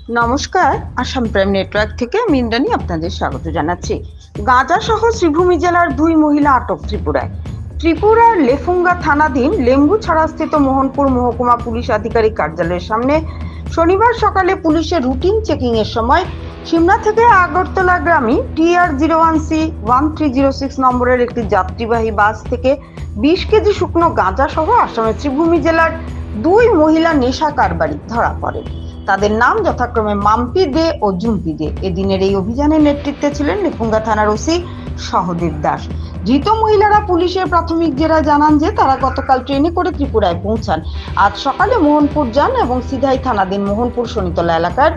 নমস্কার, Assam prime network থেকে আমি ইন্দ্রাণী আপনাদের স্বাগত জানাচ্ছি। গাঁজা সহ শ্রীভূমি জেলার দুই মহিলা আটক ত্রিপুরায়। ত্রিপুরার লেফুঙ্গা থানাধীন লেম্বুছড়াস্থিত মোহনপুর মহকুমা পুলিশ আধিকারিক কার্যালয়ের সামনে শনিবার সকালে পুলিশের রুটিন চেকিং এর সময় সিমলা থেকে আগরতলাগামী TR01C1306 নম্বরের একটি যাত্রীবাহী বাস থেকে 20 কেজি শুকনো গাঁজা সহ আসামের শ্রীভূমি জেলার দুই মহিলা নেশা কারবারি ধরা পড়ে। তাদের নাম যথাক্রমে মাম্পি দে ও জুম্পি দে। এদিনের এই অভিযানের নেতৃত্বে ছিলেন লেফুঙ্গা থানার ওসি সহদেব দাস। ধৃত মহিলারা পুলিশের প্রাথমিক জেরায় জানান যে তারা গতকাল ট্রেনে করে ত্রিপুরায় পৌঁছান। আজ সকালে মোহনপুর যান এবং সিধাই থানাধীন মোহনপুর শনিতলা এলাকার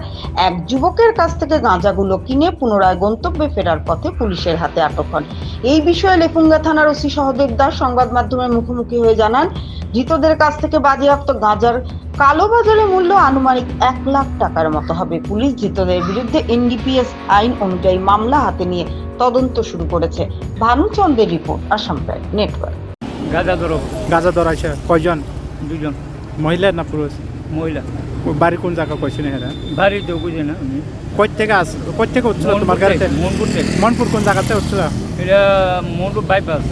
এক যুবকের কাছ থেকে গাঁজাগুলো কিনে পুনরায় গন্তব্যে ফেরার পথে পুলিশের হাতে আটক হন। এই বিষয়ে লেফুঙ্গা থানার ওসি সহদেব দাস সংবাদ মাধ্যমের মুখোমুখি হয়ে জানান, ধৃতদের কাছ থেকে বাজেয়াপ্ত গাঁজার কালোবাজারে মূল্য আনুমানিক 1 লাখ টাকার মতো হবে। পুলিশ ধৃতদের বিরুদ্ধে NDPS আইন অনুযায়ী মামলা হাতে নিয়ে তদন্ত শুরু করেছে। ভানুচন্দ্রের রিপোর্ট, আসাম প্রাইম নেটওয়ার্ক। গাঁজা ধরাইছে কয়জন? দুজন মহিলা না পুরুষ? মহিলা। বাড়ি কোন জায়গা কইছেন এরা? বাড়িতে বুঝে না উনি কই থেকে উঠছিল তোমার গাড়িতে? মনপুর থেকে। মনপুর কোন জায়গাতে উঠছিল? এটা মনপুর বাইপাস।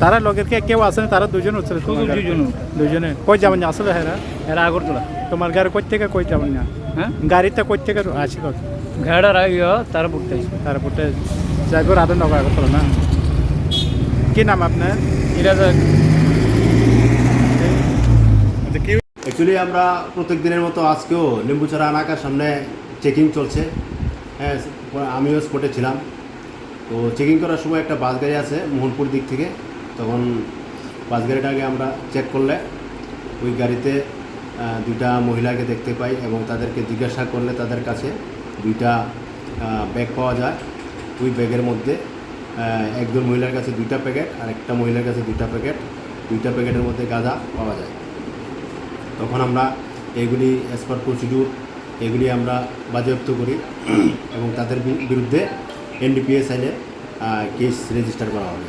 তারা লগের কেউ আছে না? তারা দুজন উঠছিল? শুধু দুজন। দুজনে কই যাবেন আসলে এরা? এরা আগরতলা। তোমার গাড়ি কই থেকে কই যাবেন না? হ্যাঁ, গাড়িতে কই থেকে আসিল? ঘাড়ার আগে তারা পড়তে আসবে। তারপরে যাইব রাধন নগর আগরতলা না? কি নাম আপনার? এরা অ্যাকচুয়ালি আমরা প্রত্যেক দিনের মতো আজকেও লেম্বুছড়া এলাকার সামনে চেকিং চলছে। হ্যাঁ, আমিও স্পটে ছিলাম। তো চেকিং করার সময় একটা বাস গাড়ি আছে মোহনপুর দিক থেকে। তখন বাস গাড়িটাকে আমরা চেক করলে ওই গাড়িতে দুইটা মহিলাকে দেখতে পাই এবং তাদেরকে জিজ্ঞাসা করলে তাদের কাছে দুইটা ব্যাগ পাওয়া যায়। ওই ব্যাগের মধ্যে একজন মহিলার কাছে 2টা প্যাকেট আর একটা মহিলার কাছে 2টা প্যাকেট। 2টা প্যাকেটের মধ্যে গাঁজা পাওয়া যায়। তখন আমরা এগুলি অ্যাজ পার প্রসিডিউর এগুলি আমরা বাজেয়াপ্ত করি এবং তাদের বিরুদ্ধে NDPS আইনে কেস রেজিস্টার করা হবে।